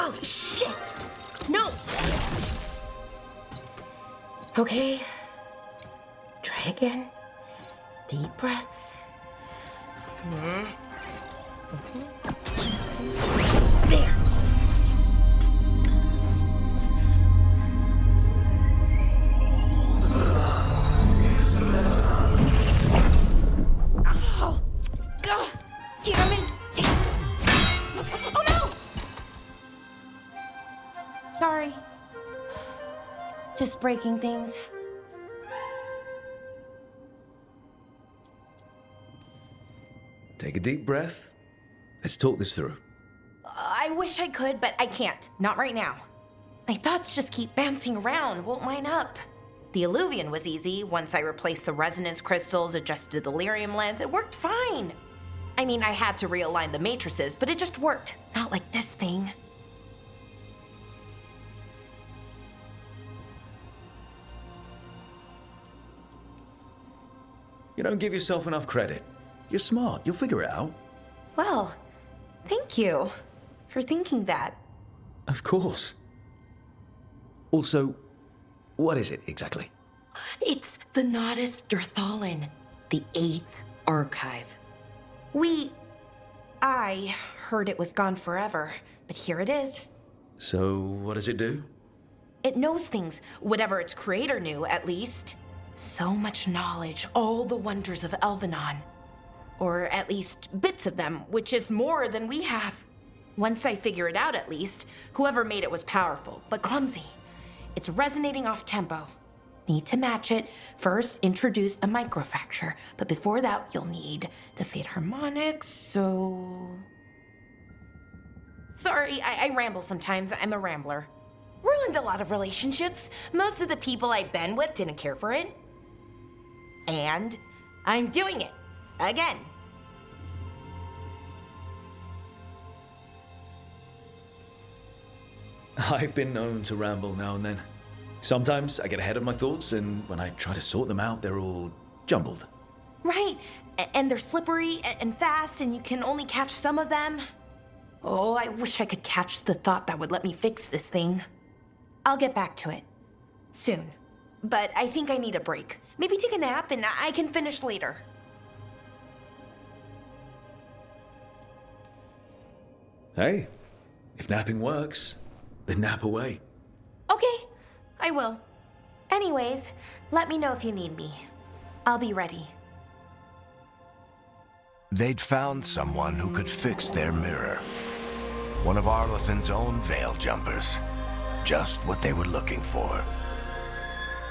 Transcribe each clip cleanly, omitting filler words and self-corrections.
Oh, shit! No! Okay. Try again. Deep breaths. There. Oh, God, damn it. Oh, no! Sorry. Just breaking things. Take a deep breath. Let's talk this through. I wish I could, but I can't. Not right now. My thoughts just keep bouncing around, won't line up. The illuvian was easy. Once I replaced the resonance crystals, adjusted the lyrium lens, it worked fine. I mean, I had to realign the matrices, but it just worked. Not like this thing. You don't give yourself enough credit. You're smart. You'll figure it out. Well, thank you for thinking that. Of course. Also, what is it exactly? It's the Nodus Dirthalin, the 8th archive. I heard it was gone forever, but here it is. So, what does it do? It knows things, whatever its creator knew, at least. So much knowledge, all the wonders of Elvenon. Or at least bits of them, which is more than we have. Once I figure it out, at least, whoever made it was powerful, but clumsy. It's resonating off tempo. Need to match it. First, introduce a microfracture, but before that, you'll need the Fate harmonics, so... Sorry, I ramble sometimes. I'm a rambler. Ruined a lot of relationships. Most of the people I've been with didn't care for it. And I'm doing it. Again. I've been known to ramble now and then. Sometimes I get ahead of my thoughts, and when I try to sort them out, they're all jumbled. Right, and they're slippery and fast, and you can only catch some of them. Oh, I wish I could catch the thought that would let me fix this thing. I'll get back to it. Soon. But I think I need a break. Maybe take a nap, and I can finish later. Hey, if napping works, then nap away. Okay, I will. Anyways, let me know if you need me. I'll be ready. They'd found someone who could fix their mirror. One of Arlathan's own veil jumpers. Just what they were looking for.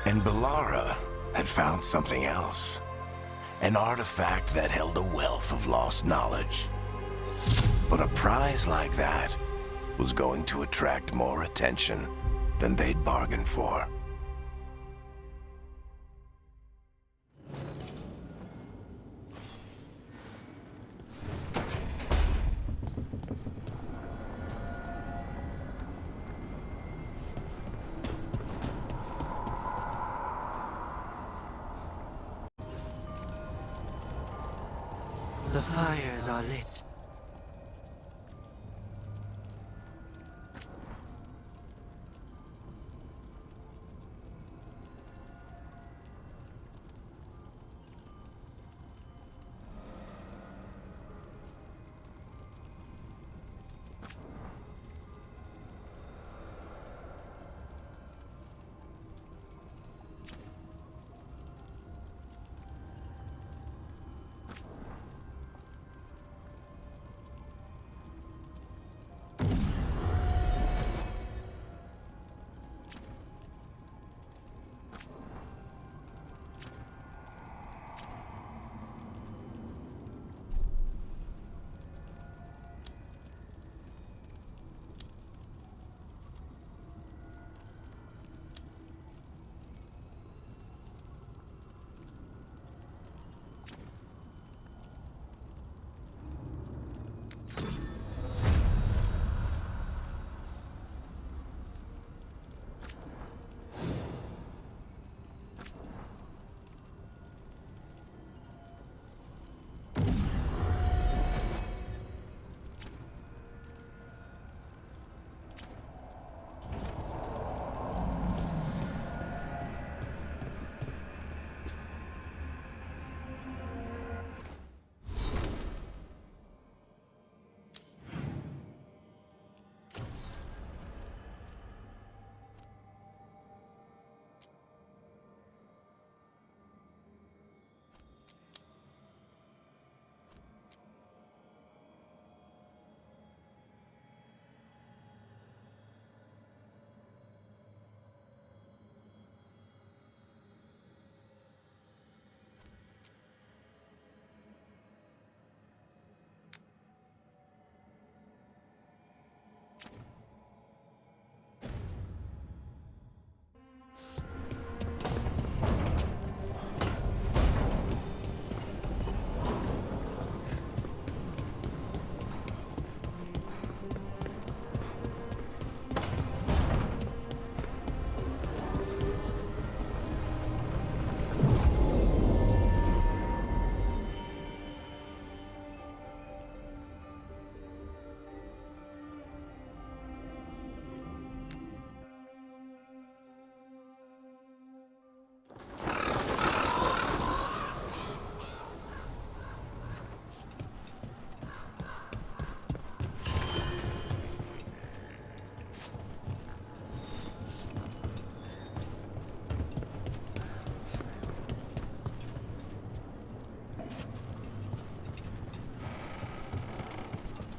And Bellara had found something else. An artifact that held a wealth of lost knowledge. But a prize like that was going to attract more attention than they'd bargained for. The fires are lit.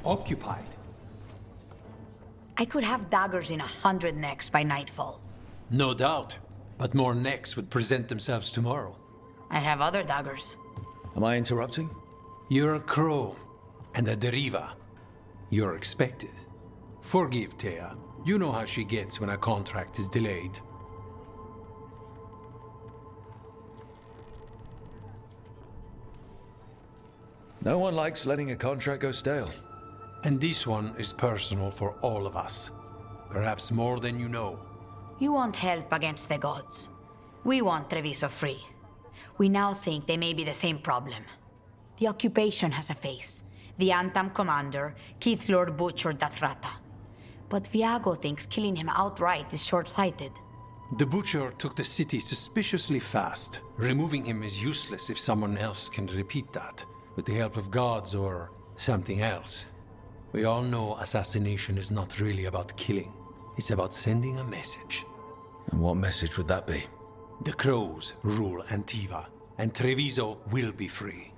Occupied. I could have daggers in 100 necks by nightfall. No doubt. But more necks would present themselves tomorrow. I have other daggers. Am I interrupting? You're a crow and a deriva. You're expected. Forgive Thea. You know how she gets when a contract is delayed. No one likes letting a contract go stale. And this one is personal for all of us. Perhaps more than you know. You want help against the gods. We want Treviso free. We now think they may be the same problem. The occupation has a face. The Antam commander, Keith Lord butchered Dathrata. But Viago thinks killing him outright is short-sighted. The butcher took the city suspiciously fast. Removing him is useless if someone else can repeat that, with the help of gods or something else. We all know assassination is not really about killing. It's about sending a message. And what message would that be? The crows rule Antiva, and Treviso will be free.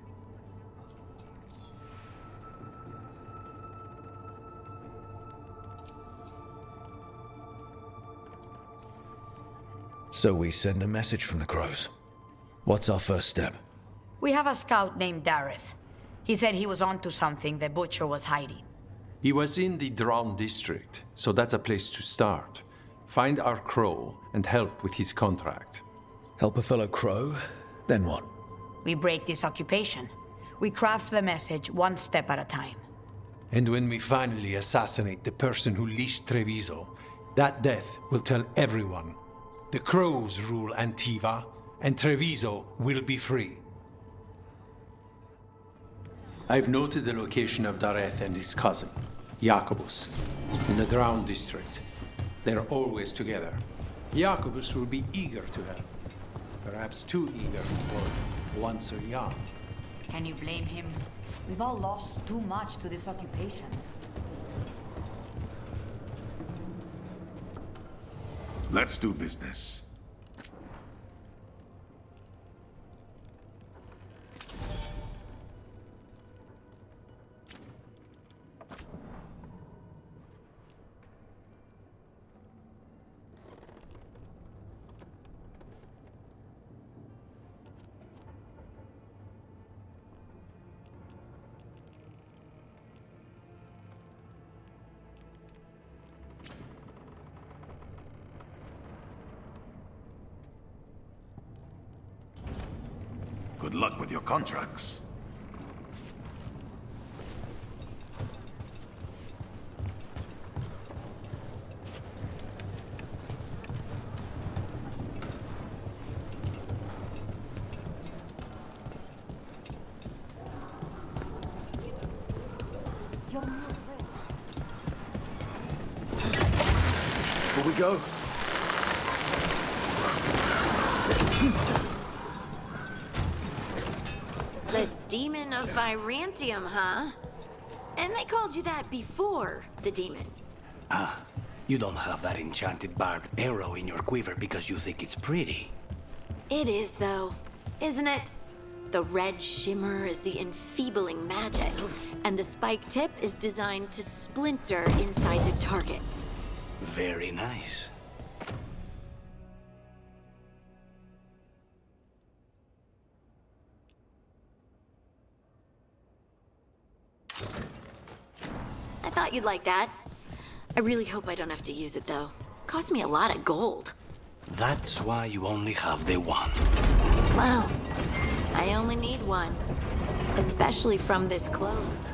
So we send a message from the crows. What's our first step? We have a scout named Dareth. He said he was onto something the butcher was hiding. He was in the Drown district, so that's a place to start. Find our crow and help with his contract. Help a fellow crow? Then what? We break this occupation. We craft the message one step at a time. And when we finally assassinate the person who leashed Treviso, that death will tell everyone. The crows rule Antiva, and Treviso will be free. I've noted the location of Dareth and his cousin, Jacobus, in the Drown district. They're always together. Jacobus will be eager to help. Perhaps too eager for one so young. Can you blame him? We've all lost too much to this occupation. Let's do business. Good luck with your contracts. Here we go. The Demon of Virantium, huh? And they called you that before, the demon. Ah, you don't have that enchanted barbed arrow in your quiver because you think it's pretty. It is, though, isn't it? The red shimmer is the enfeebling magic, and the spike tip is designed to splinter inside the target. Very nice. I thought you'd like that. I really hope I don't have to use it, though. Cost me a lot of gold. That's why you only have the one. Well, I only need one. Especially from this close.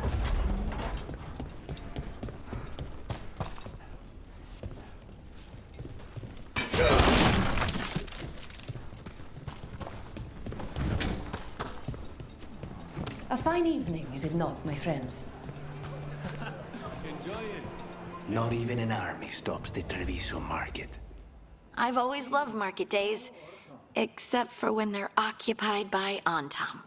A fine evening, is it not, my friends? Not even an army stops the Treviso market. I've always loved market days, except for when they're occupied by Antam.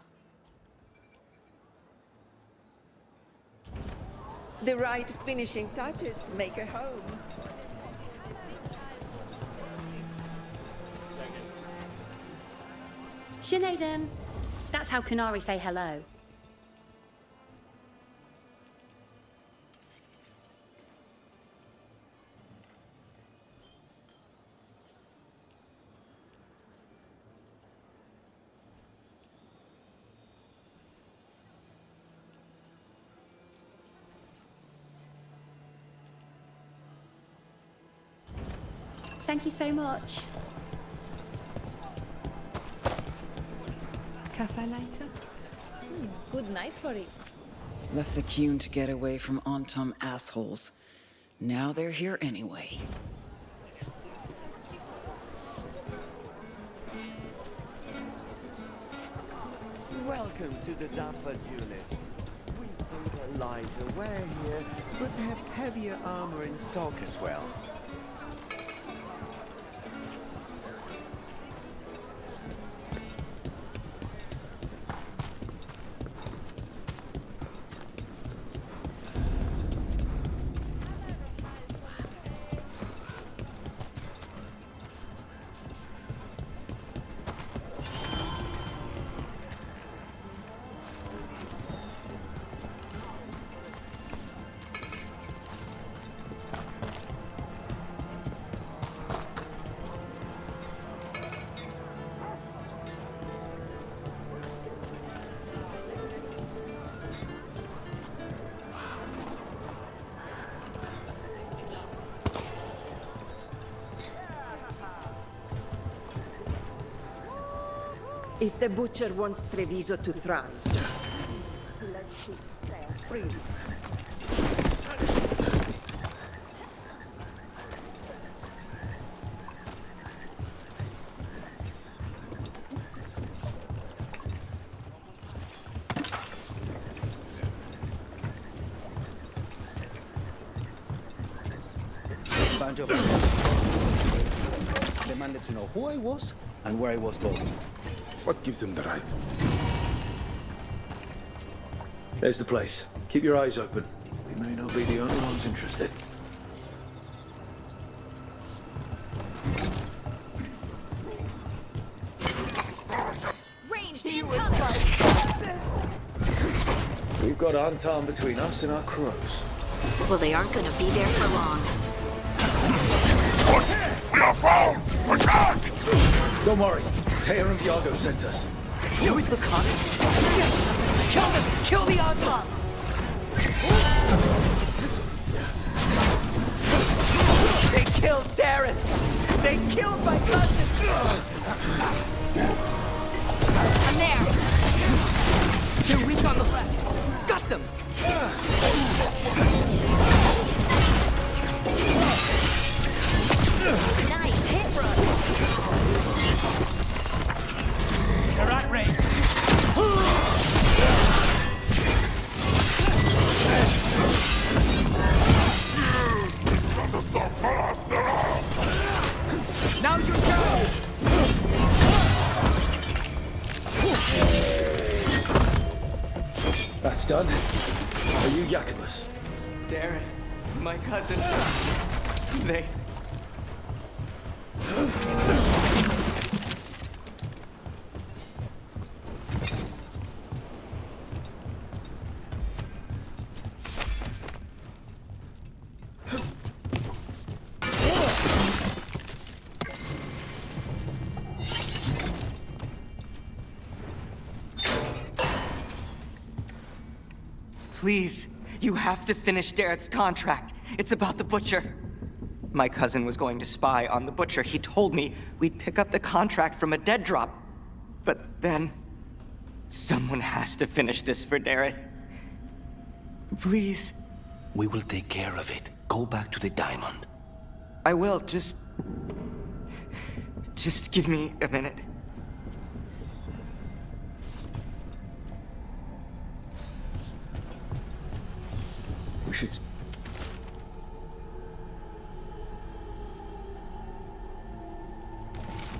The right finishing touches make a home. Sinead, that's how Kunari say hello. Thank you so much. Cafe later? Good night for it. Left the Qun to get away from Antam assholes. Now they're here anyway. Welcome to the Dapper Duelist. We think a lighter wear here, but have heavier armor in stock as well. If the butcher wants Treviso to thrive, let's keep Sam free. Banjo demanded to know who I was and where I was going. What gives them the right? There's the place. Keep your eyes open. We may not be the only ones interested. Ranged incoming! We've got Antam between us and our crows. Well, they aren't gonna be there for long. We are found! Attack! Don't worry. Taya and Viago sent us. You with the cuts? Yes! Kill them! Kill the Antam! They killed Dareth! They killed my cousin! I'm there! They're weak on the left! Got them! Nice hit, bro! They're at range! Now's your chance! That's done. Are you Yakubus? Dareth, my cousin. They... Please, you have to finish Dareth's contract. It's about the butcher. My cousin was going to spy on the butcher. He told me we'd pick up the contract from a dead drop. But then... someone has to finish this for Dareth. Please. We will take care of it. Go back to the diamond. I will, just give me a minute. We should...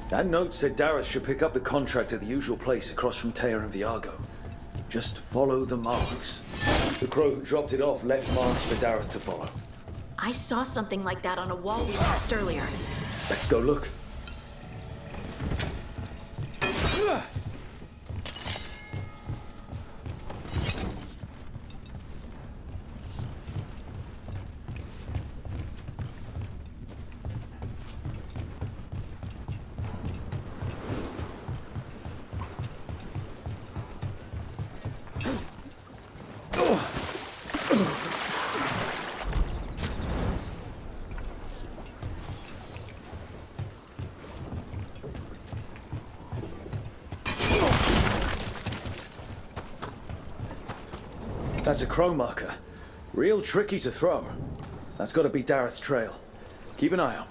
That note said Dareth should pick up the contract at the usual place across from Taya and Viago. Just follow the marks. The crow who dropped it off left marks for Dareth to follow. I saw something like that on a wall we passed earlier. Let's go look. That's a crow marker. Real tricky to throw. That's got to be Dareth's trail. Keep an eye out.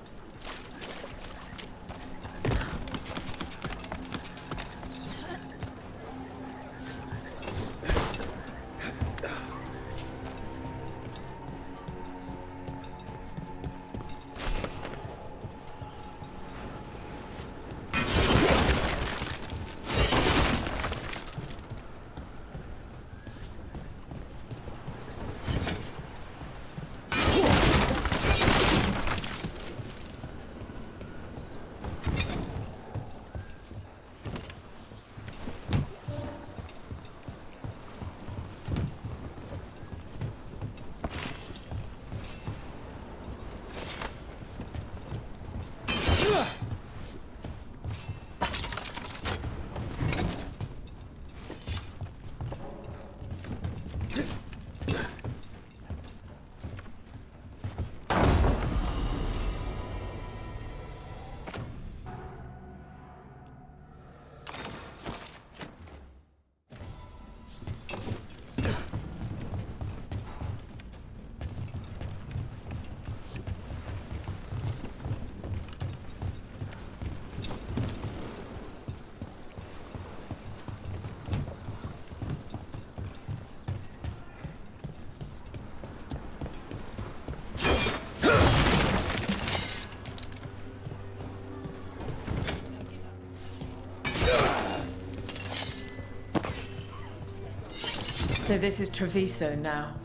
So this is Treviso now.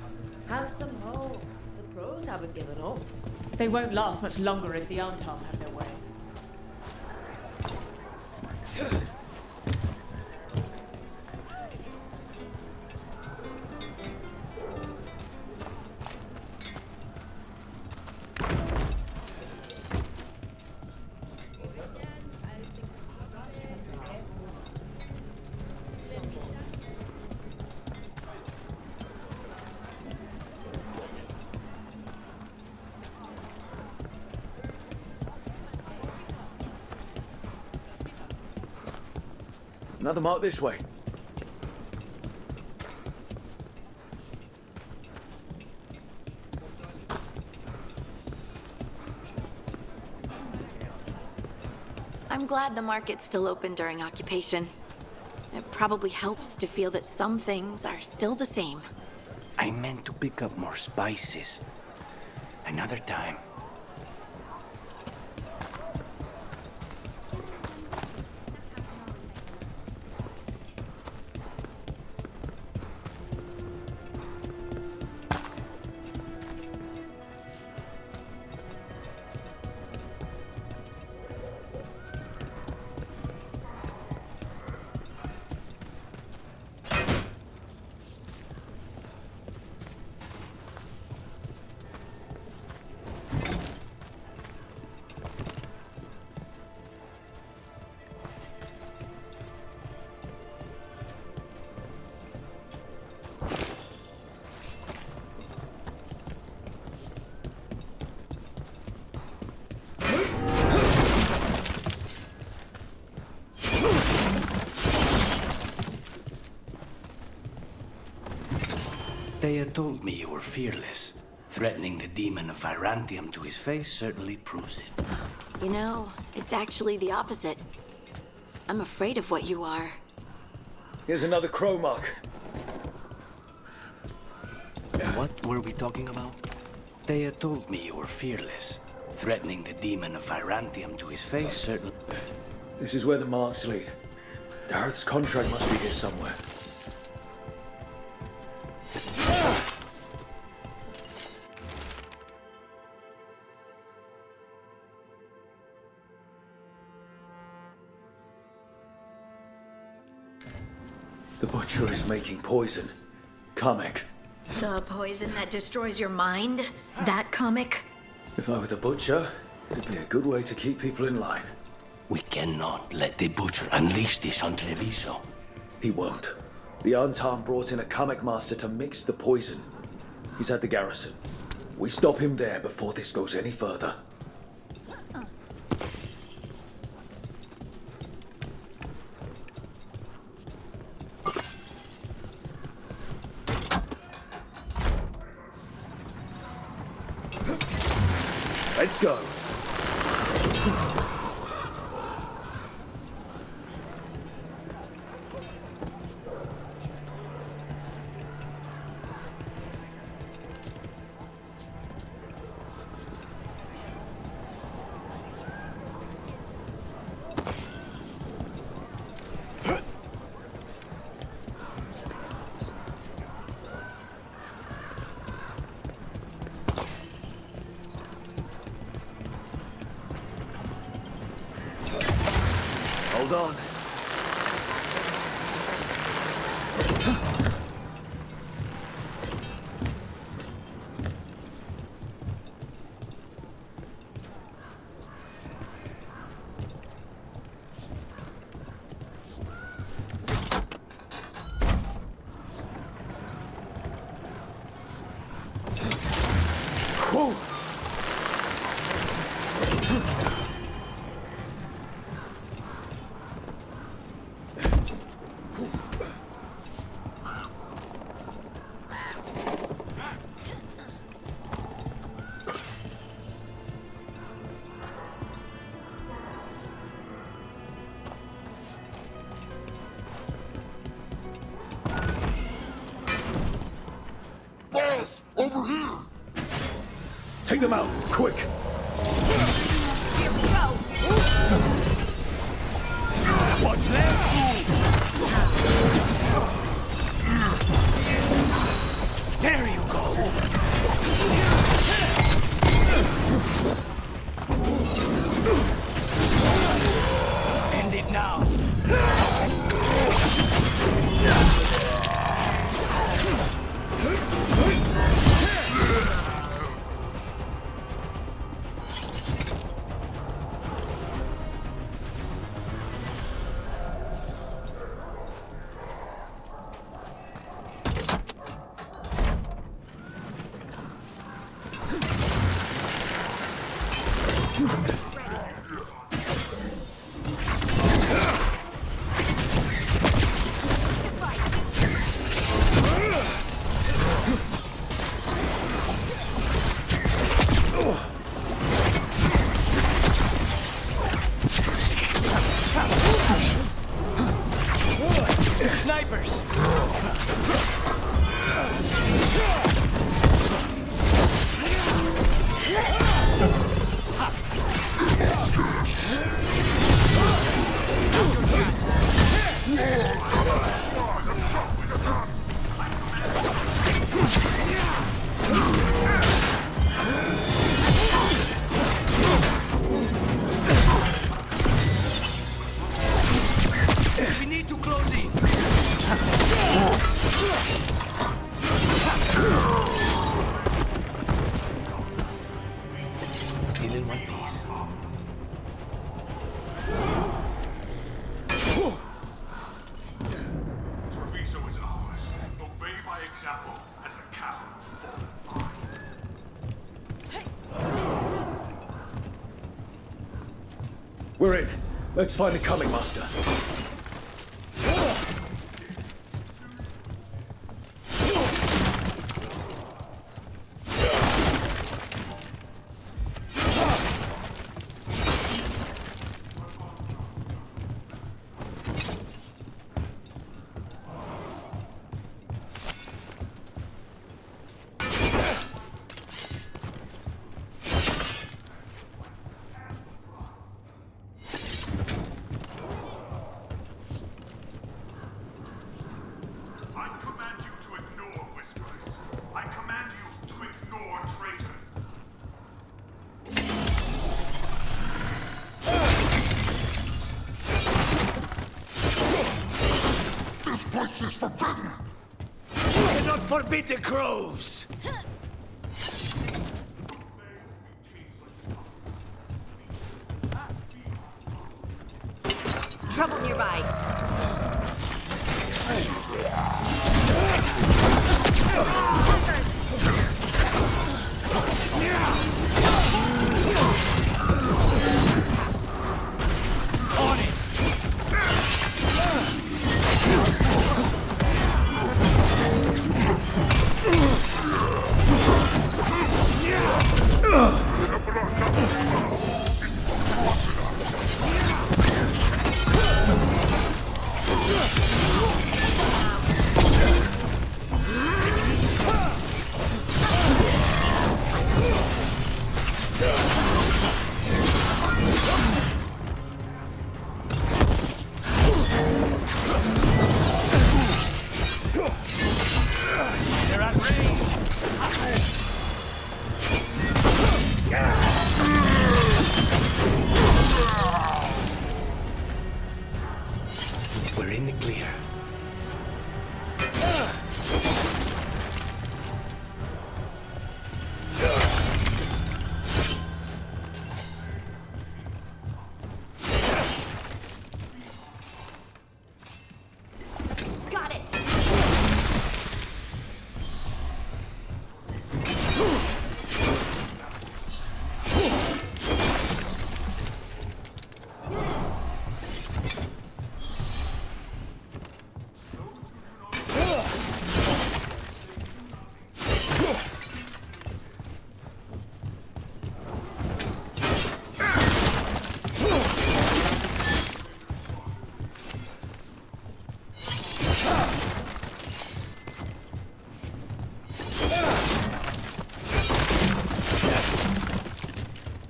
Have some hope. The crows haven't given up. They won't last much longer if the Antam have their way. Another mark this way. I'm glad the market's still open during occupation. It probably helps to feel that some things are still the same. I meant to pick up more spices. Another time. They had told me you were fearless. Threatening the demon of Virantium to his face certainly proves it. You know, it's actually the opposite. I'm afraid of what you are. Here's another crow mark. What were we talking about? They had told me you were fearless. Threatening the demon of Virantium to his face certainly... This is where the marks lead. Dareth's contract must be here somewhere. The butcher is making poison. Kamek. The poison that destroys your mind? That comic? If I were the butcher, it'd be a good way to keep people in line. We cannot let the butcher unleash this on Treviso. He won't. The Antam brought in a Kamek master to mix the poison. He's at the garrison. We stop him there before this goes any further. Let's go. Hold on. Whoa. Boss, over here! Take them out, quick! Here we go! What's left? There you go! End it now! Snipers! We need to close in. Still in one piece. Treviso is ours. Obey my example, and the cattle fall. We're in. Let's find the coming master. I command you to ignore whispers. I command you to ignore traitors. This place is forbidden! Cannot forbid the crows! Trouble nearby. On it! We're in the clear. Got it!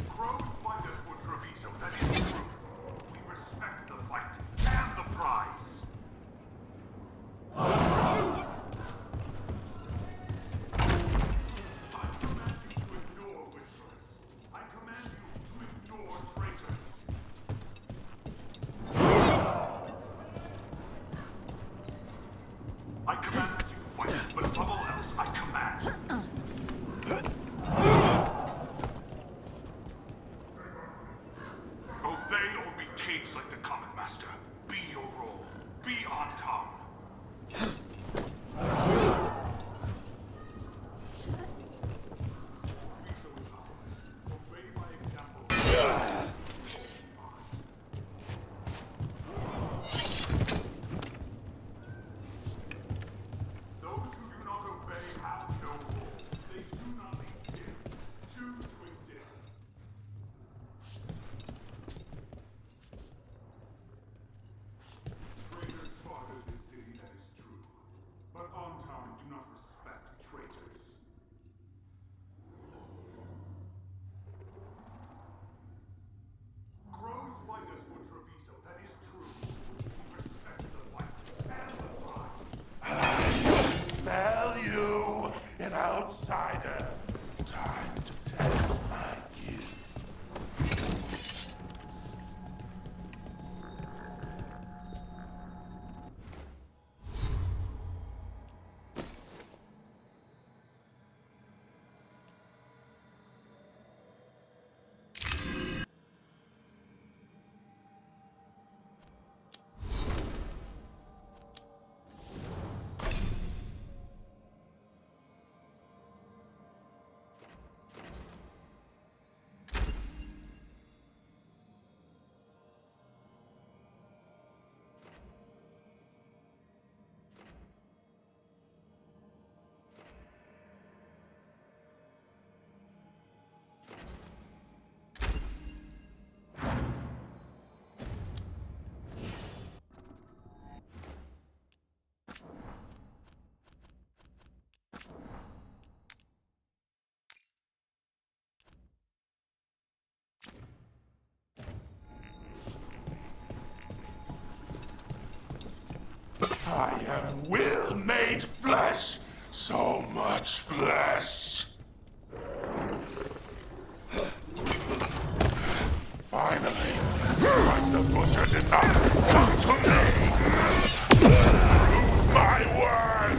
Crows fight us for Treviso, that is true. We respect the fight and the prize. I command you to ignore whisperers. I command you to ignore traitors. I command that you fight, but above all else, I command. Obey or be caged like the common master. Be your role. Be on top. Treviso is ours. Obey my example. Those who do not obey have no role. They do not exist. Choose to exist. Traitors fought in this city, that is true. But Ontown do not respect traitors. Crows fight us for Treviso, that is true. We respect the fight and the prize. Smell you, an outsider. Time to test my youth. I am will made flesh. So much flesh. Finally, what the butcher did not come to me. My word.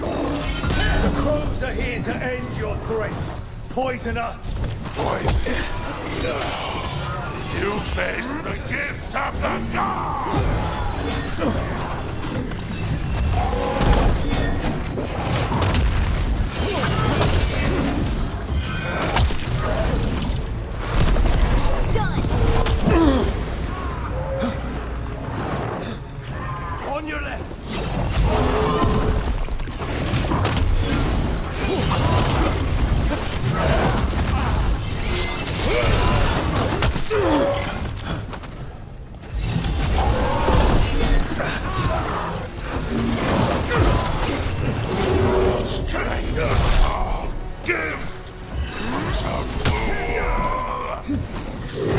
The crows are here to end your threat. Poisoner. Poison. You face the gift of the gods. On your left.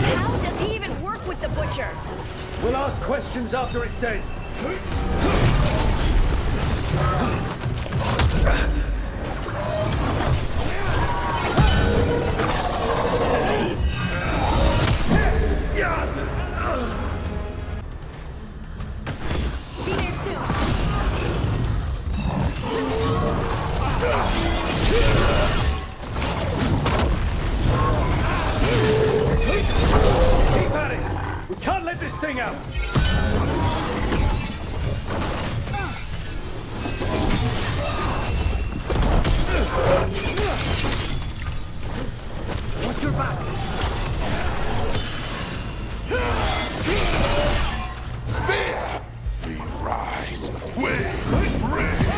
How does he even work with the butcher? We'll ask questions after it's dead. Be there soon. Can't let this thing out! Watch your back! There! We rise. We rave!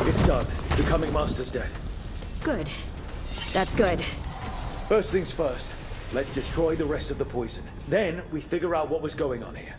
It's done. The Coming Master's dead. Good. That's good. First things first. Let's destroy the rest of the poison. Then we figure out what was going on here.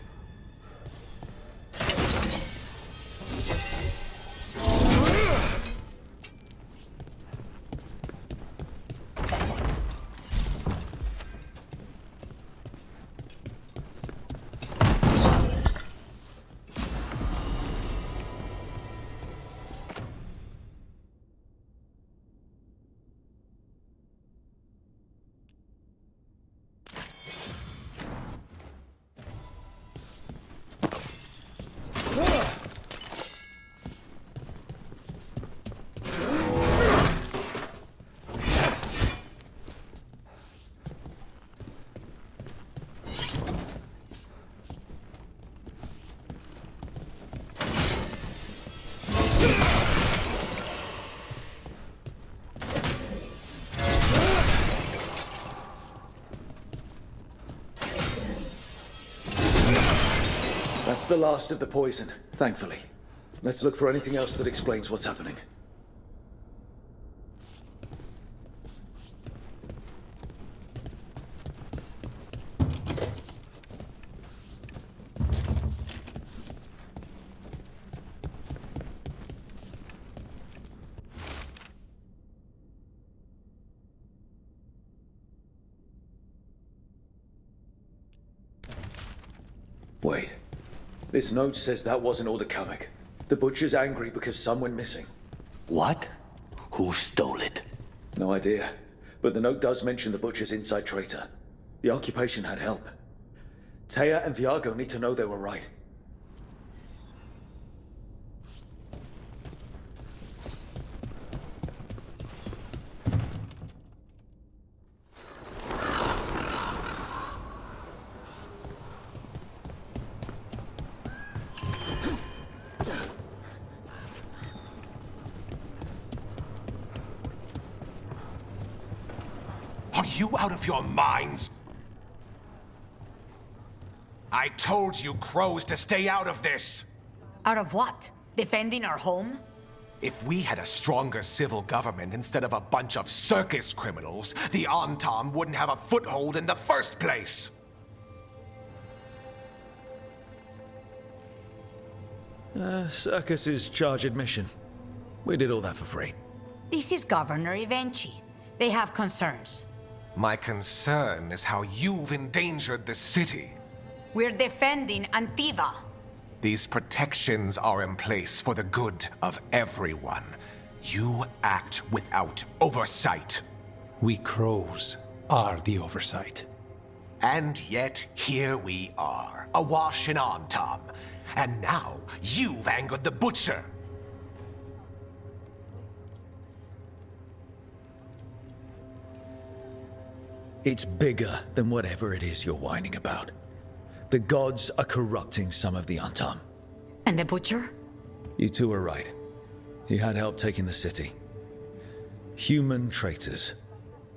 That's the last of the poison, thankfully. Let's look for anything else that explains what's happening. Wait. This note says that wasn't all the Kamek. The Butcher's angry because some went missing. What? Who stole it? No idea. But the note does mention the Butcher's inside traitor. The occupation had help. Taya and Viago need to know they were right. Are you out of your minds? I told you crows to stay out of this! Out of what? Defending our home? If we had a stronger civil government instead of a bunch of circus criminals, the Antam wouldn't have a foothold in the first place! Circus is charge admission. We did all that for free. This is Governor Evenchi. They have concerns. My concern is how you've endangered the city. We're defending Antiva. These protections are in place for the good of everyone. You act without oversight. We crows are the oversight. And yet, here we are, awash in Antam. And now, you've angered the Butcher. It's bigger than whatever it is you're whining about. The gods are corrupting some of the Antam. And the Butcher? You two are right. He had help taking the city. Human traitors.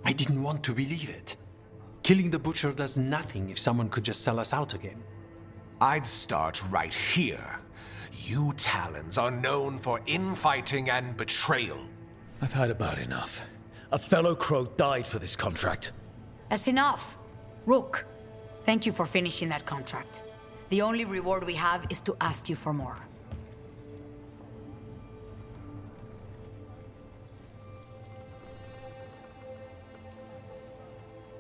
I didn't want to believe it. Killing the Butcher does nothing if someone could just sell us out again. I'd start right here. You Talons are known for infighting and betrayal. I've had about enough. A fellow crow died for this contract. That's enough. Rook, thank you for finishing that contract. The only reward we have is to ask you for more.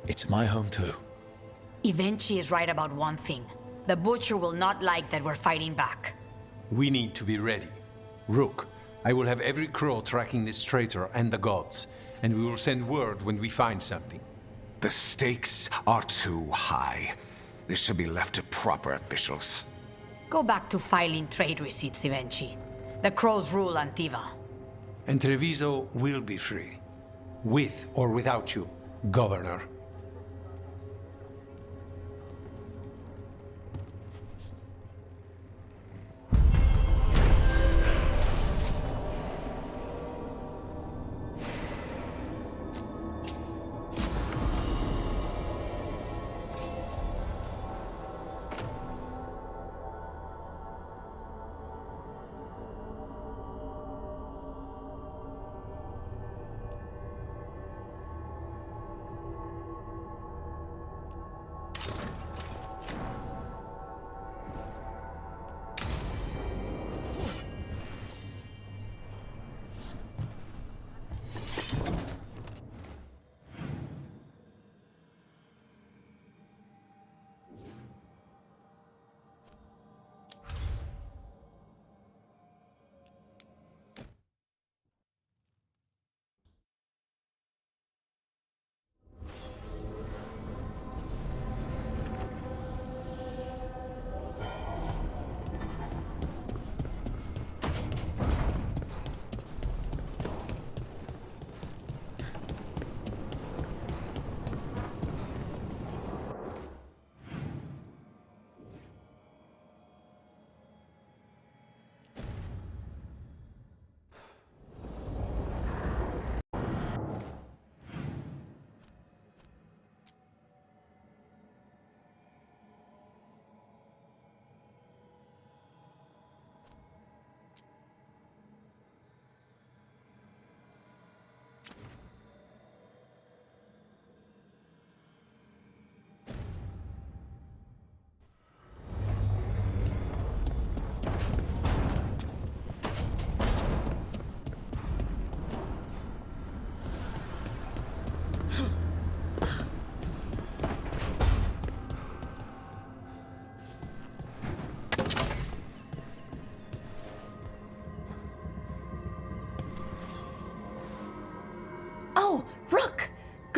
It's my home too. Evenchi is right about one thing. The Butcher will not like that we're fighting back. We need to be ready. Rook, I will have every crow tracking this traitor and the gods, and we will send word when we find something. The stakes are too high. This should be left to proper officials. Go back to filing trade receipts, Evenchi. The crows rule Antiva. And Treviso will be free. With or without you, Governor.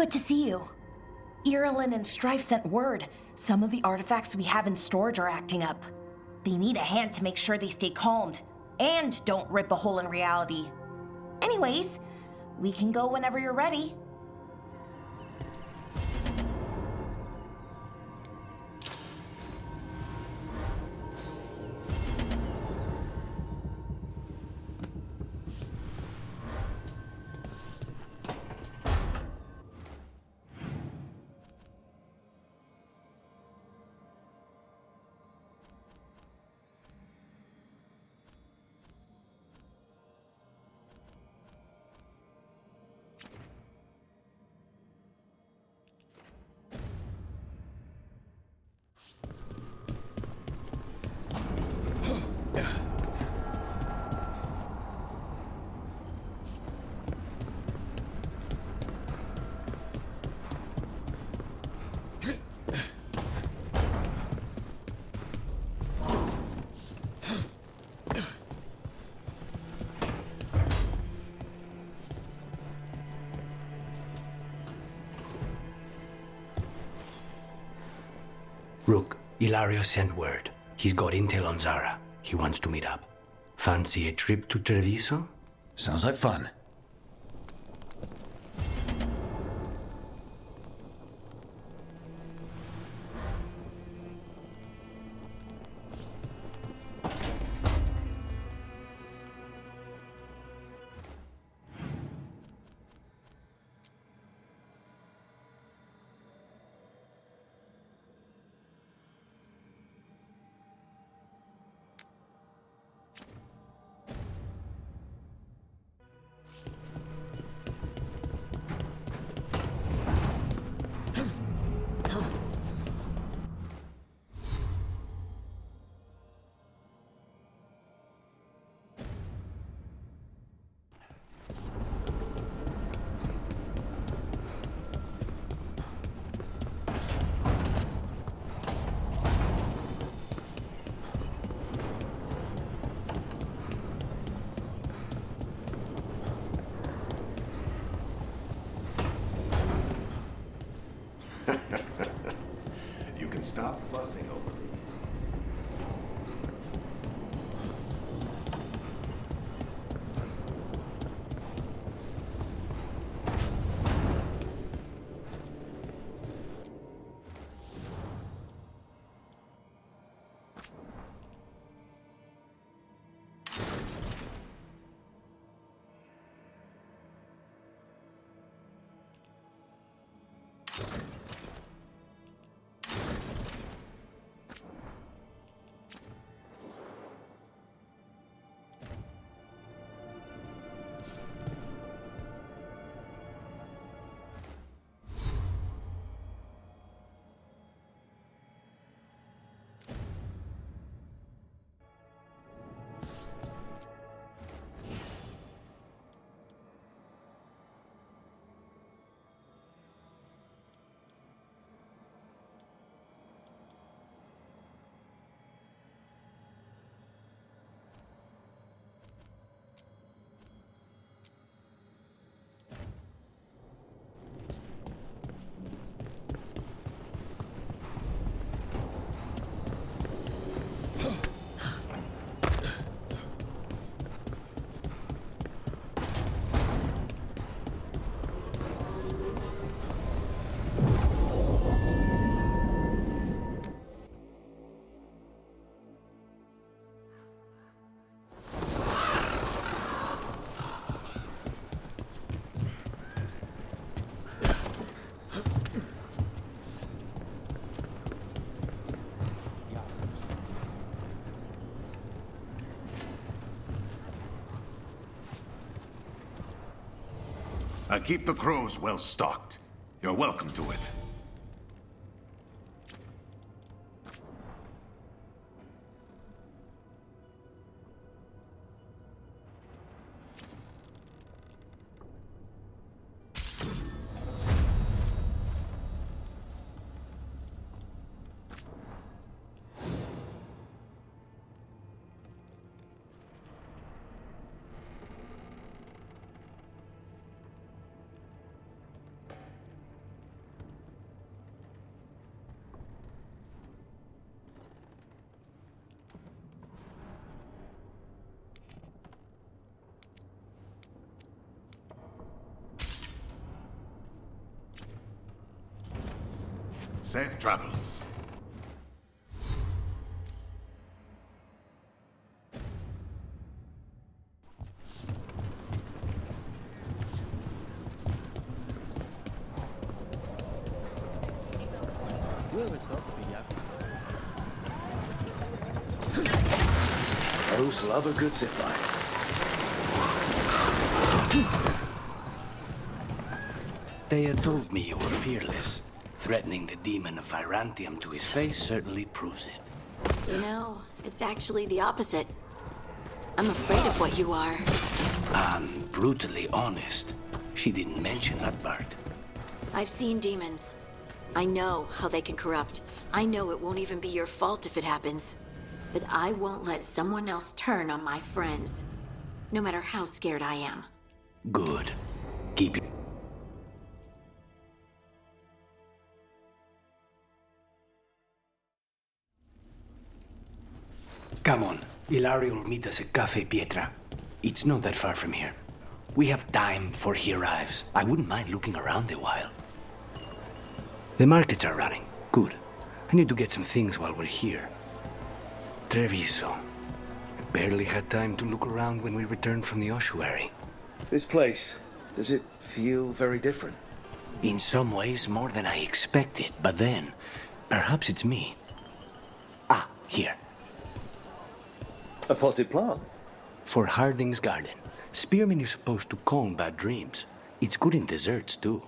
Good to see you. Irulan and Strife sent word. Some of the artifacts we have in storage are acting up. They need a hand to make sure they stay calmed and don't rip a hole in reality. Anyways, we can go whenever you're ready. Rook, Ilario sent word. He's got intel on Zara. He wants to meet up. Fancy a trip to Treviso? Sounds like fun. You can stop fussing over me. I keep the crows well stocked. You're welcome to it. Safe travels. Those love a good zipline. They had told me you were fearless. Threatening the demon of Virantium to his face certainly proves it. You know, it's actually the opposite. I'm afraid of what you are. I'm brutally honest. She didn't mention that part. I've seen demons. I know how they can corrupt. I know it won't even be your fault if it happens. But I won't let someone else turn on my friends. No matter how scared I am. Good. Keep it. Come on. Ilario will meet us at Cafe Pietra. It's not that far from here. We have time before he arrives. I wouldn't mind looking around a while. The markets are running. Good. I need to get some things while we're here. Treviso. I barely had time to look around when we returned from the ossuary. This place, does it feel very different? In some ways, more than I expected. But then, perhaps it's me. Ah, here. A potted plant? For Harding's garden. Spearmint is supposed to combat dreams. It's good in desserts, too.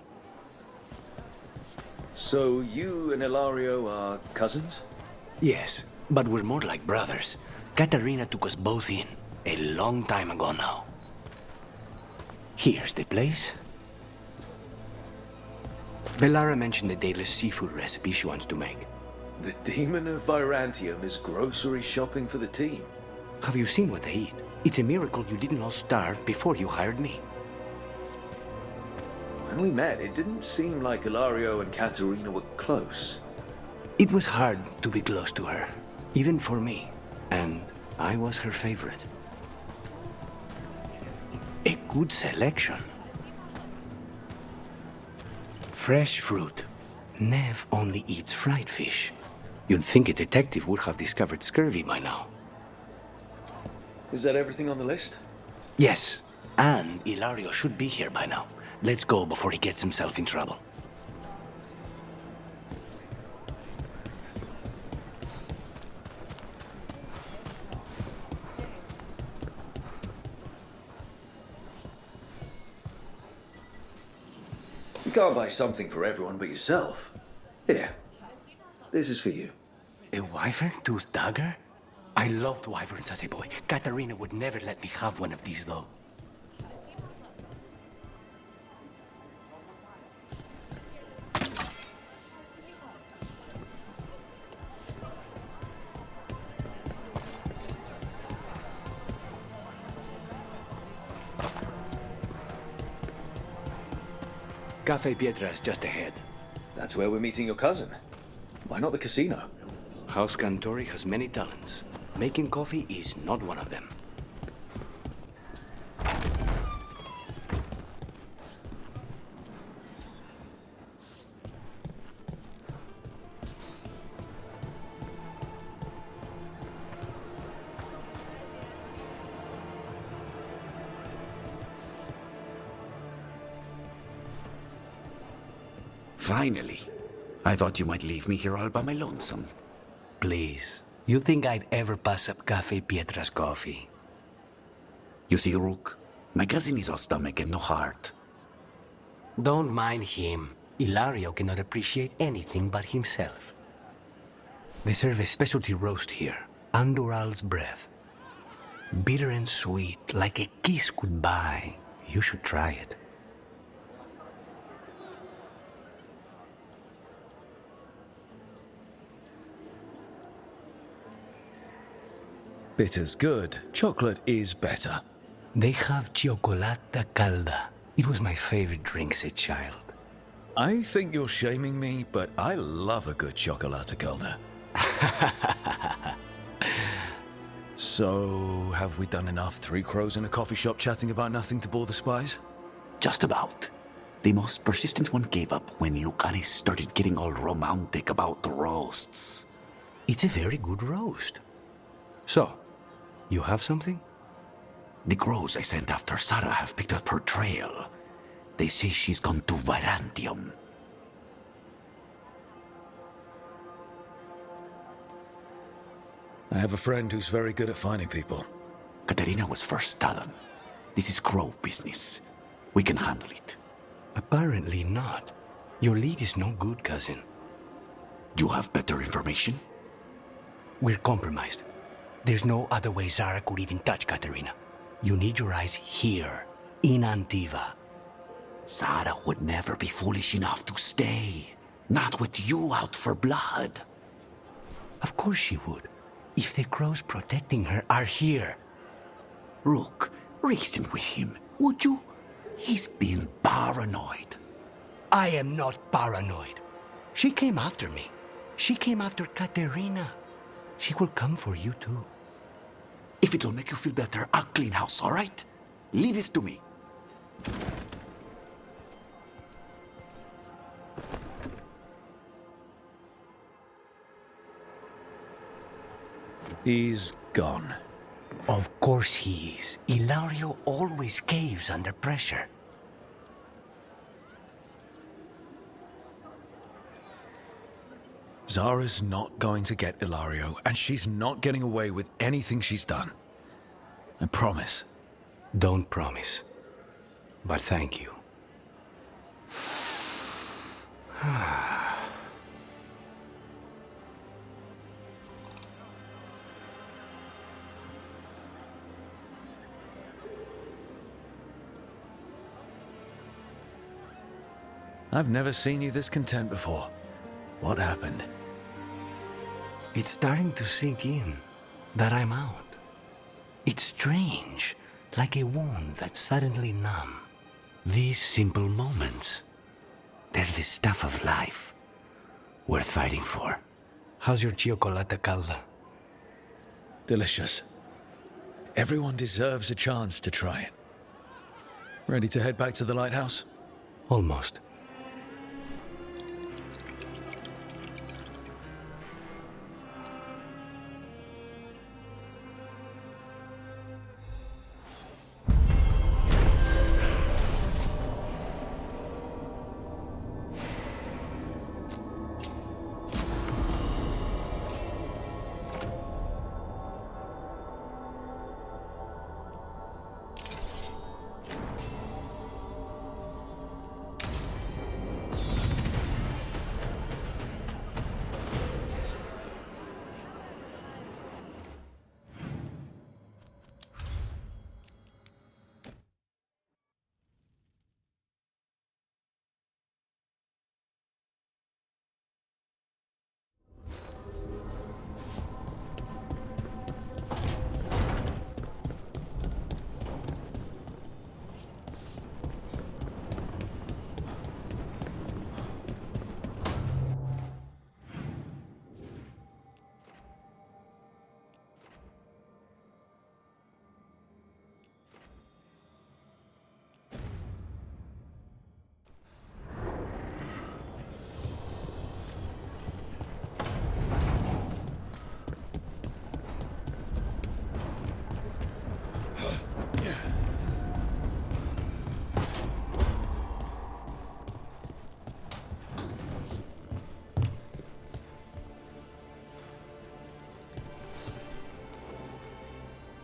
So you and Ilario are cousins? Yes, but we're more like brothers. Katarina took us both in, a long time ago now. Here's the place. Bellara mentioned the dayless seafood recipe she wants to make. The demon of Virantium is grocery shopping for the team. Have you seen what they eat? It's a miracle you didn't all starve before you hired me. When we met, it didn't seem like Ilario and Katerina were close. It was hard to be close to her, even for me. And I was her favorite. A good selection. Fresh fruit. Nev only eats fried fish. You'd think a detective would have discovered scurvy by now. Is that everything on the list? Yes, and Ilario should be here by now. Let's go before he gets himself in trouble. You can't buy something for everyone but yourself. Here, this is for you. A wyvern-toothed dagger? I loved wyverns as a boy. Katarina would never let me have one of these, though. Cafe Pietra is just ahead. That's where we're meeting your cousin. Why not the casino? House Cantori has many talents. Making coffee is not one of them. Finally. I thought you might leave me here all by my lonesome. Please. You think I'd ever pass up Cafe Pietra's coffee? You see, Rook, my cousin is all stomach and no heart. Don't mind him. Ilario cannot appreciate anything but himself. They serve a specialty roast here, Andoral's breath. Bitter and sweet, like a kiss goodbye. You should try it. Bitter's good. Chocolate is better. They have cioccolata calda. It was my favorite drink as a child. I think you're shaming me, but I love a good chocolate calda. So, have we done enough Three Crows in a coffee shop chatting about nothing to bore the spies? Just about. The most persistent one gave up when Lucanis started getting all romantic about the roasts. It's a very good roast. So, you have something? The crows I sent after Sarah have picked up her trail. They say she's gone to Virantium. I have a friend who's very good at finding people. Katerina was first Talon. This is crow business. We can handle it. Apparently not. Your lead is no good, cousin. You have better information? We're compromised. There's no other way Zara could even touch Katerina. You need your eyes here, in Antiva. Zara would never be foolish enough to stay. Not with you out for blood. Of course she would. If the crows protecting her are here. Rook, reason with him, would you? He's being paranoid. I am not paranoid. She came after me. She came after Katerina. She will come for you too. If it'll make you feel better, I'll clean house, all right? Leave it to me. He's gone. Of course he is. Ilario always caves under pressure. Zara's not going to get Ilario, and she's not getting away with anything she's done. I promise. Don't promise. But thank you. I've never seen you this content before. What happened? It's starting to sink in that I'm out. It's strange, like a wound that's suddenly numb. These simple moments, they're the stuff of life, worth fighting for. How's your chocolate calda? Delicious. Everyone deserves a chance to try it. Ready to head back to the lighthouse? Almost.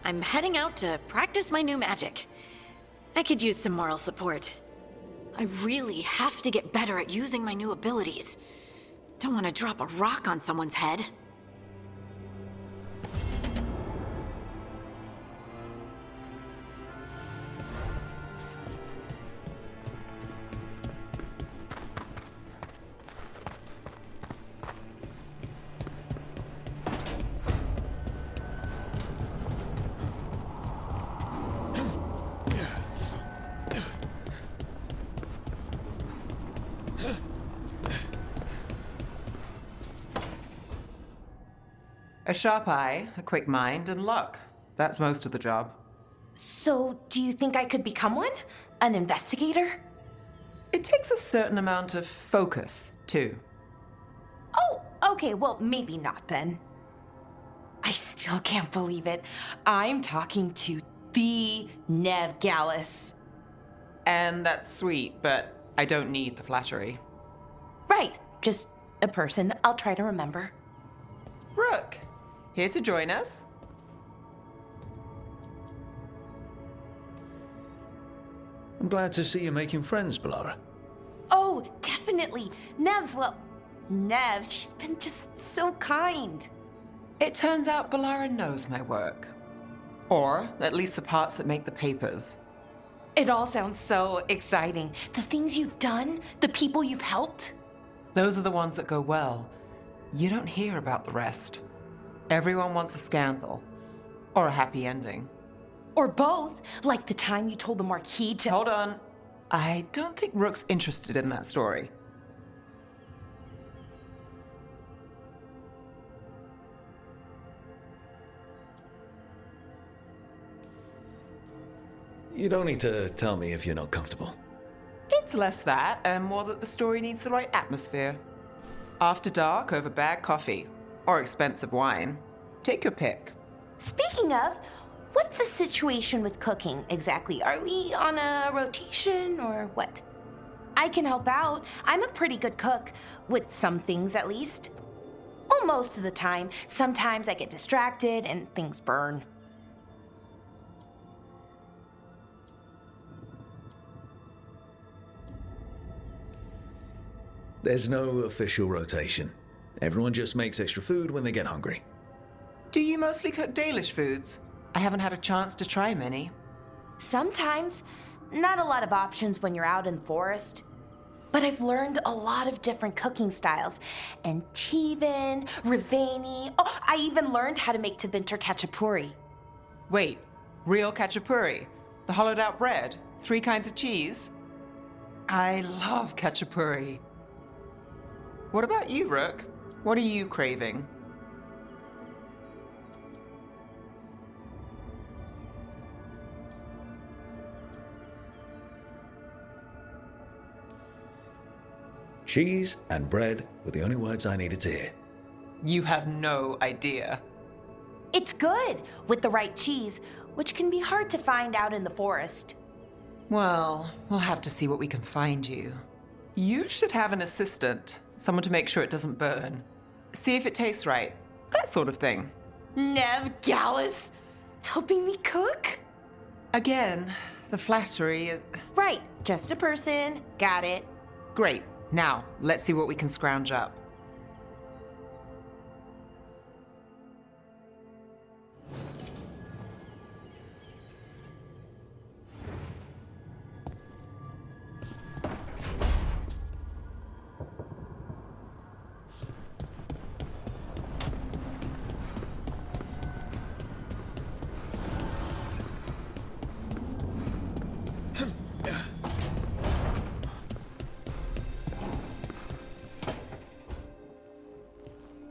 I'm heading out to practice my new magic. I could use some moral support. I really have to get better at using my new abilities. Don't want to drop a rock on someone's head. A sharp eye, a quick mind, and luck. That's most of the job. So, do you think I could become one? An investigator? It takes a certain amount of focus, too. Oh, okay, well, maybe not then. I still can't believe it. I'm talking to the Nev Gallus. And that's sweet, but I don't need the flattery. Right, just a person I'll try to remember. Rook, here to join us. I'm glad to see you making friends, Bellara. Oh, definitely. Nev's, well, Nev, she's been just so kind. It turns out Bellara knows my work. Or at least the parts that make the papers. It all sounds so exciting. The things you've done, the people you've helped. Those are the ones that go well. You don't hear about the rest. Everyone wants a scandal. Or a happy ending. Or both, like the time you told the Marquis to— Hold on. I don't think Rook's interested in that story. You don't need to tell me if you're not comfortable. It's less that, and more that the story needs the right atmosphere. After dark over bad coffee. Or expensive wine. Take your pick. Speaking of, what's the situation with cooking exactly? Are we on a rotation or what? I can help out. I'm a pretty good cook, with some things at least. Well, most of the time. Sometimes I get distracted and things burn. There's no official rotation. Everyone just makes extra food when they get hungry. Do you mostly cook Dalish foods? I haven't had a chance to try many. Sometimes. Not a lot of options when you're out in the forest. But I've learned a lot of different cooking styles. And Tivin, Rivani. Oh, I even learned how to make Tevinter Khachapuri. Wait, real khachapuri? The hollowed out bread? 3 kinds of cheese? I love khachapuri. What about you, Rook? What are you craving? Cheese and bread were the only words I needed to hear. You have no idea. It's good, with the right cheese, which can be hard to find out in the forest. Well, we'll have to see what we can find you. You should have an assistant, someone to make sure it doesn't burn. See if it tastes right, that sort of thing. Nev Gallus, helping me cook? Again, the flattery. Right, just a person, got it. Great, now let's see what we can scrounge up.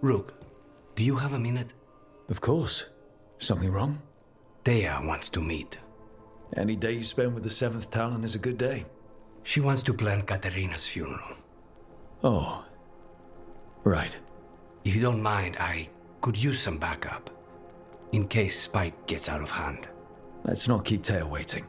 Rook, do you have a minute? Of course. Something wrong? Thea wants to meet. Any day you spend with the 7th Talon is a good day. She wants to plan Katerina's funeral. Oh. Right. If you don't mind, I could use some backup. In case Spike gets out of hand. Let's not keep Thea waiting.